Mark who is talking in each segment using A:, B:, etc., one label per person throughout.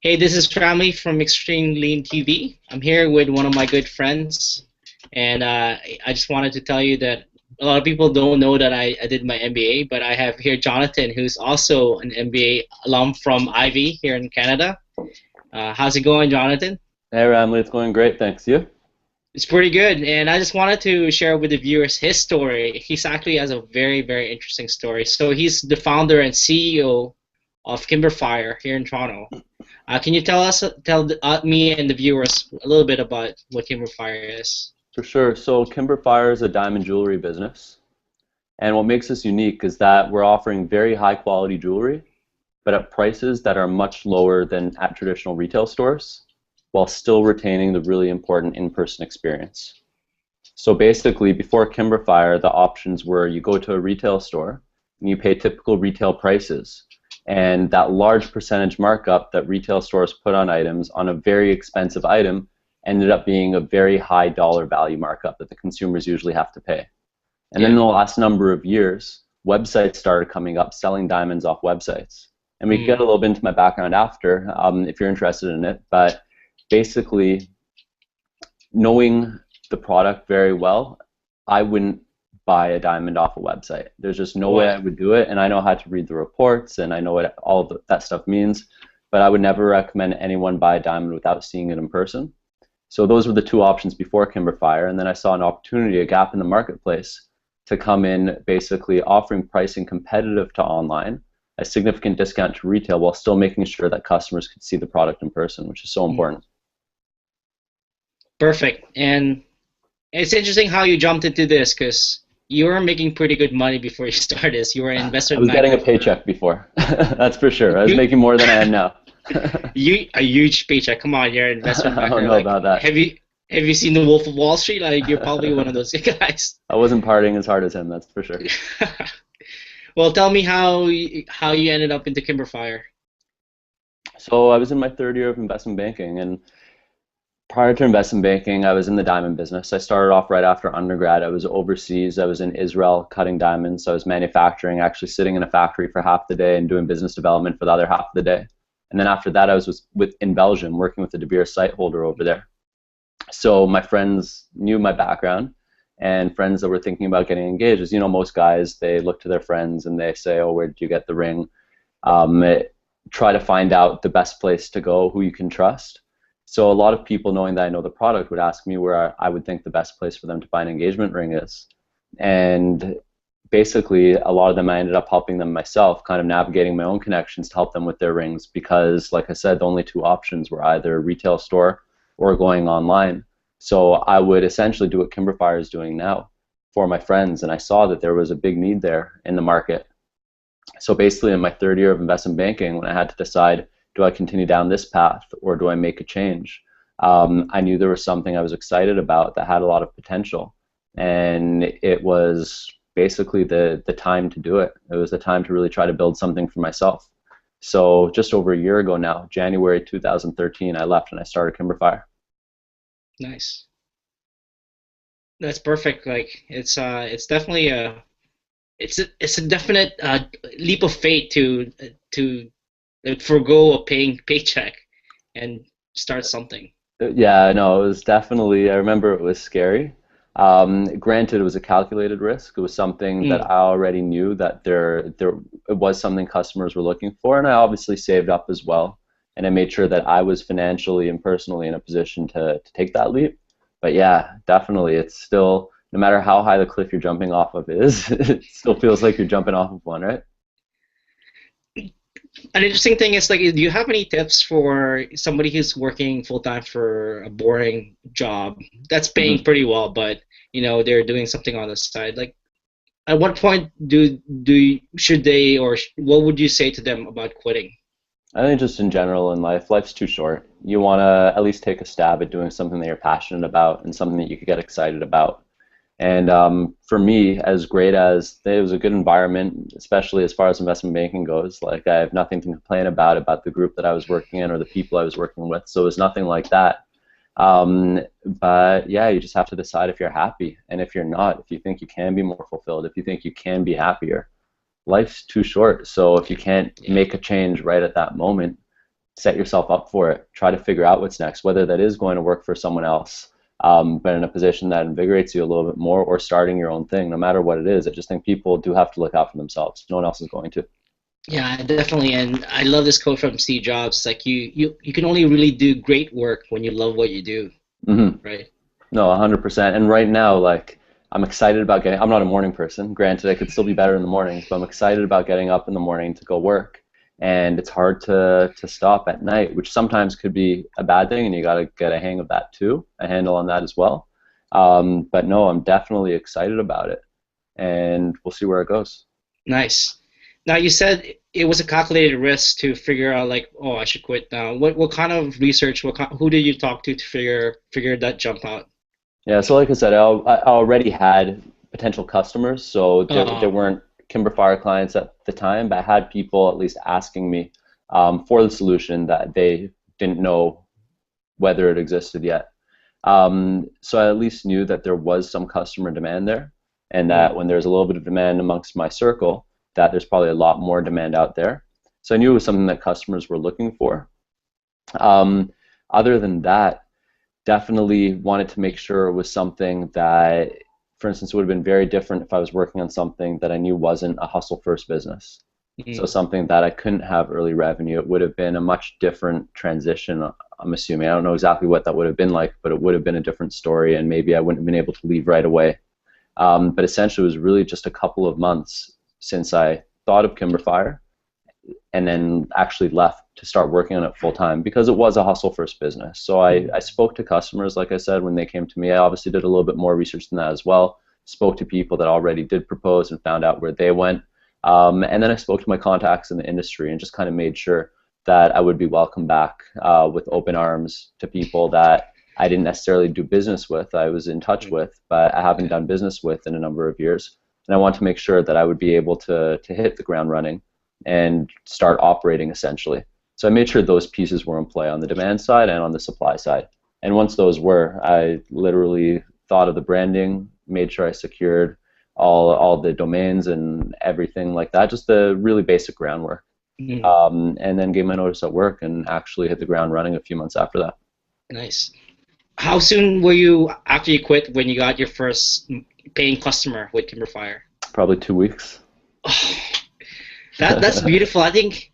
A: Hey, this is Family from Extreme Lean TV. I'm here with one of my good friends, and I just wanted to tell you that a lot of people don't know that I did my MBA, but I have here Jonathan, who's also an MBA alum from Ivy here in Canada. How's it going, Jonathan?
B: Hey Ramley, it's going great, thanks. You?
A: It's pretty good, and I just wanted to share with the viewers his story. He's actually has a very, very interesting story. So he's the founder and CEO of Kimberfire here in Toronto. Can you tell me and the viewers a little bit about what Kimberfire is?
B: For sure. So Kimberfire is a diamond jewelry business, and what makes us unique is that we're offering very high quality jewelry, but at prices that are much lower than at traditional retail stores, while still retaining the really important in-person experience. So basically, before Kimberfire, the options were you go to a retail store and you pay typical retail prices, and that large percentage markup that retail stores put on items on a very expensive item ended up being a very high dollar value markup that the consumers usually have to pay. And then in
A: Yeah.
B: the last number of years, websites started coming up selling diamonds off websites. And we can get a
A: Mm,
B: little bit into my background after if you're interested in it. But basically, knowing the product very well, I wouldn't buy a diamond off a website. There's just no way I
A: wow.
B: would do it, and I know how to read the reports, and I know what all of that stuff means, but I would never recommend anyone buy a diamond without seeing it in person. So those were the two options before Kimberfire, and then I saw an opportunity, a gap in the marketplace, to come in basically offering pricing competitive to online, a significant discount to retail, while still making sure that customers could see the product in person, which is so
A: Mm,
B: important.
A: perfect. And it's interesting how you jumped into this because you were making pretty good money before you started this. You were an
B: I
A: investment
B: was getting
A: banker
B: a
A: for
B: paycheck before, that's for sure. I was
A: you,
B: making more than I am now.
A: a huge paycheck. Come on, you're an investment
B: I don't
A: banker.
B: know
A: Like,
B: about that.
A: have you seen The Wolf of Wall Street? Like, you're probably one of those guys.
B: I wasn't partying as hard as him, that's for sure.
A: Well, tell me how you ended up into Kimberfire.
B: So I was in my third year of investment banking, and prior to investment banking, I was in the diamond business. I started off right after undergrad. I was overseas. I was in Israel cutting diamonds. I was manufacturing, actually sitting in a factory for half the day and doing business development for the other half of the day. And then after that, I was in Belgium working with the De Beers site holder over there. So my friends knew my background, and friends that were thinking about getting engaged. As you know, most guys, they look to their friends and they say, oh, where did you get the ring? Try to find out the best place to go, who you can trust. So a lot of people, knowing that I know the product, would ask me where I would think the best place for them to buy an engagement ring is. And basically, a lot of them I ended up helping them myself, kind of navigating my own connections to help them with their rings because, like I said, the only two options were either a retail store or going online. So I would essentially do what Kimberfire is doing now for my friends, and I saw that there was a big need there in the market. So basically, in my third year of investment banking, when I had to decide, do I continue down this path or do I make a change? I knew there was something I was excited about that had a lot of potential, and it was basically the time to do it. It was the time to really try to build something for myself. So just over a year ago now, January 2013, I left and I started Kimberfire.
A: Nice. That's perfect. Like, it's definitely it's a definite leap of faith to like, forgo a paying paycheck and start something.
B: Yeah, no, it was definitely, I remember it was scary. Granted, it was a calculated risk. It was something that
A: Mm,
B: I already knew that there it was something customers were looking for, and I obviously saved up as well. And I made sure that I was financially and personally in a position to take that leap. But yeah, definitely, it's still, no matter how high the cliff you're jumping off of is, it still feels like you're jumping off of one, right?
A: An interesting thing is like, do you have any tips for somebody who's working full time for a boring job that's paying
B: Mhm.
A: pretty well, but they're doing something on the side? Like, at what point should they or what would you say to them about quitting?
B: I think just in general in life, life's too short. You want to at least take a stab at doing something that you're passionate about and something that you could get excited about. And for me, as great as it was a good environment, especially as far as investment banking goes, like I have nothing to complain about the group that I was working in or the people I was working with. So it was nothing like that. But yeah, you just have to decide if you're happy. And if you're not, if you think you can be more fulfilled, if you think you can be happier, life's too short. So if you can't
A: Yeah.
B: make a change right at that moment, set yourself up for it. Try to figure out what's next, whether that is going to work for someone else, but in a position that invigorates you a little bit more, or starting your own thing. No matter what it is, I just think people do have to look out for themselves. No one else is going to.
A: Yeah, definitely. And I love this quote from Steve Jobs. It's like you can only really do great work when you love what you do,
B: Mm-hmm.
A: right?
B: No, 100%. And right now, like, I'm excited about getting, I'm not a morning person. Granted, I could still be better in the mornings, but I'm excited about getting up in the morning to go work. And it's hard to stop at night, which sometimes could be a bad thing, and you got to get a hang of that too, a handle on that as well. But no, I'm definitely excited about it, and we'll see where it goes.
A: Nice. Now you said it was a calculated risk to figure out like, oh, I should quit now. What kind of research? Who did you talk to figure that jump out?
B: Yeah, so like I said, I already had potential customers, so there
A: Uh,
B: weren't Kimberfire clients at the time, but I had people at least asking me for the solution that they didn't know whether it existed yet. So I at least knew that there was some customer demand there, and that
A: mm,
B: when there's a little bit of demand amongst my circle, that there's probably a lot more demand out there. So I knew it was something that customers were looking for. Um, Other than that, definitely wanted to make sure it was something that, for instance, it would have been very different if I was working on something that I knew wasn't a hustle first business. So
A: mm,
B: something that I couldn't have early revenue. It would have been a much different transition, I'm assuming. I don't know exactly what that would have been like, but it would have been a different story, and maybe I wouldn't have been able to leave right away. But essentially, it was really just a couple of months since I thought of Kimberfire, and then actually left to start working on it full time, because it was a hustle first business. So I
A: mm.
B: spoke to customers, like I said, when they came to me. I obviously did a little bit more research than that as well. Spoke to people that already did propose and found out where they went. And then I spoke to my contacts in the industry and just kind of made sure that I would be welcomed back with open arms to people that I didn't necessarily do business with, I was in touch
A: Mm.
B: with, but I haven't
A: Okay.
B: done business with in a number of years. And I want to make sure that I would be able to hit the ground running and start operating essentially. So I made sure those pieces were in play on the demand side and on the supply side. And once those were, I literally thought of the branding, made sure I secured all the domains and everything like that, just the really basic groundwork.
A: Mm.
B: And then gave my notice at work and actually hit the ground running a few months after that.
A: Nice. How soon were you after you quit when you got your first paying customer with Kimberfire?
B: Probably 2 weeks.
A: That's beautiful. I think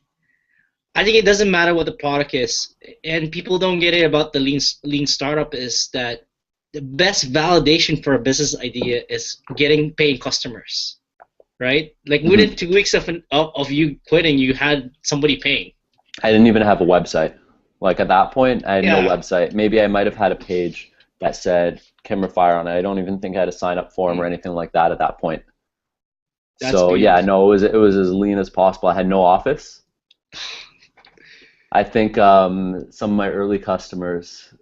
A: it doesn't matter what the product is, and people don't get it about the lean startup is that the best validation for a business idea is getting paying customers, right? Like
B: Mhm.
A: within 2 weeks of you quitting, you had somebody paying.
B: I didn't even have a website. Like at that point, I had no
A: Yeah,
B: website. Maybe I might have had a page that said Kimberfire on it. I don't even think I had a sign up form or
A: mm,
B: anything like that at that point.
A: that's
B: So yeah,
A: beautiful.
B: no, it was as lean as possible. I had no office. I think some of my early customers,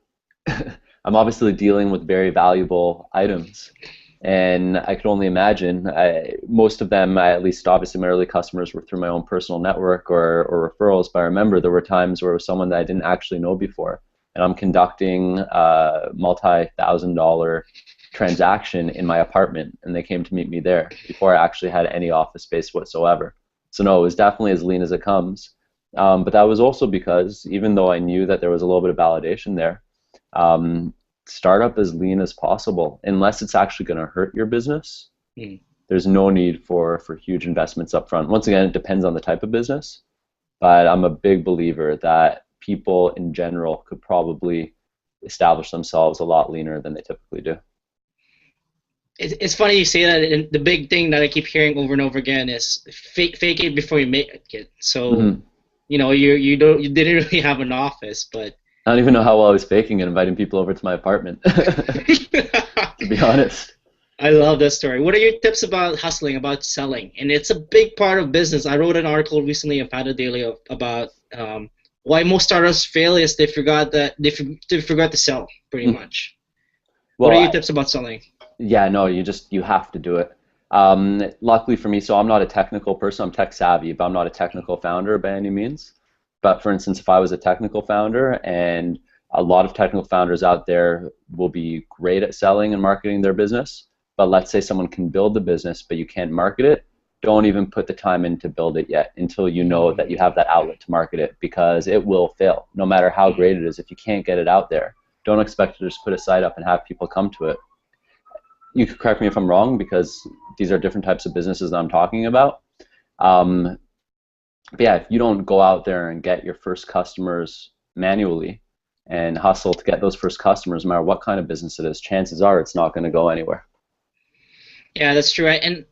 B: I'm obviously dealing with very valuable items, and I could only imagine. Most of them, at least obviously my early customers, were through my own personal network or referrals. But I remember there were times where it was someone that I didn't actually know before, and I'm conducting a multi-thousand-dollar transaction in my apartment, and they came to meet me there before I actually had any office space whatsoever. So no, it was definitely as lean as it comes. But that was also because even though I knew that there was a little bit of validation there, um, startup as lean as possible. Unless it's actually going to hurt your business,
A: Mm.
B: there's no need for huge investments up front. Once again, it depends on the type of business, but I'm a big believer that people in general could probably establish themselves a lot leaner than they typically do.
A: It's funny you say that, and the big thing that I keep hearing over and over again is fake it before you make it. So
B: Hmm.
A: you didn't really have an office, but
B: I don't even know how well I was faking and inviting people over to my apartment, to be honest.
A: I love that story. What are your tips about hustling, about selling? And it's a big part of business. I wrote an article recently in Panda Daily about why most startups fail is they forgot to sell pretty
B: Mhm.
A: much. What are
B: Well,
A: your tips about selling?
B: yeah, no, you have to do it. Luckily for me, so I'm not a technical person. I'm tech savvy, but I'm not a technical founder by any means. But for instance, if I was a technical founder, and a lot of technical founders out there will be great at selling and marketing their business, but let's say someone can build the business, but you can't market it, don't even put the time in to build it yet until you know that you have that outlet to market it, because it will fail no matter how great it is. If you can't get it out there, don't expect to just put a site up and have people come to it. You could correct me if I'm wrong, because these are different types of businesses that I'm talking about. But yeah, if you don't go out there and get your first customers manually and hustle to get those first customers, no matter what kind of business it is, chances are it's not going to go anywhere.
A: Yeah, that's true. And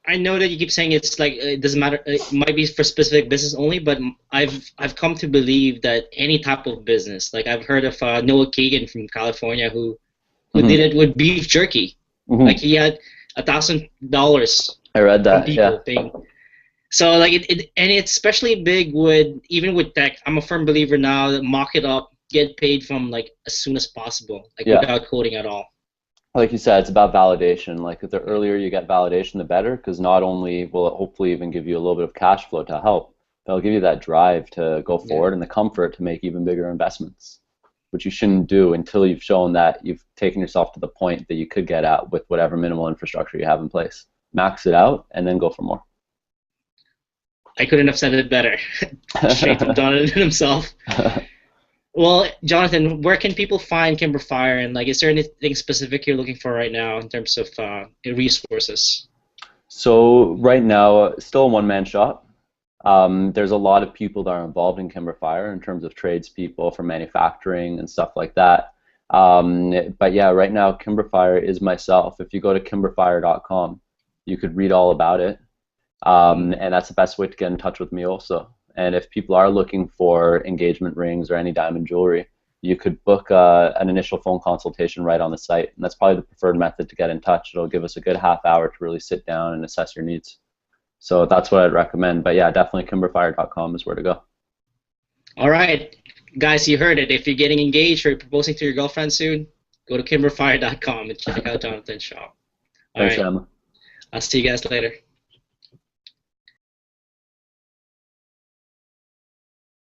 A: I know that you keep saying it's like it doesn't matter. It might be for specific business only, but I've come to believe that any type of business, like I've heard of Noah Kagan from California who did it with beef jerky. Like he had $1,000.
B: I read that.
A: From people
B: Yeah.
A: paying. So like and it's especially big with even with tech. I'm a firm believer now that mock it up, get paid from like as soon as possible, like without coding at all.
B: Like you said, it's about validation. Like the earlier you get validation, the better, because not only will it hopefully even give you a little bit of cash flow to help, but it'll give you that drive to go forward and the comfort to make even bigger investments, which you shouldn't do until you've shown that you've taken yourself to the point that you could get at with whatever minimal infrastructure you have in place. Max it out and then go for more.
A: I couldn't have said it better. Straight from Jonathan himself. Well, Jonathan, where can people find Kimberfire, and like, is there anything specific you're looking for right now in terms of resources?
B: So right now, still a one-man shop. There's a lot of people that are involved in Kimberfire in terms of tradespeople for manufacturing and stuff like that. But yeah, right now Kimberfire is myself. If you go to kimberfire.com, you could read all about it, and that's the best way to get in touch with me also. And if people are looking for engagement rings or any diamond jewelry, you could book an initial phone consultation right on the site, and that's probably the preferred method to get in touch. It'll give us a good half hour to really sit down and assess your needs. So that's what I'd recommend. But yeah, definitely kimberfire.com is where to go.
A: All right, guys, you heard it. If you're getting engaged or you're proposing to your girlfriend soon, go to kimberfire.com and check out Jonathan's shop. All
B: Thanks,
A: right.
B: Emma.
A: I'll see you guys later.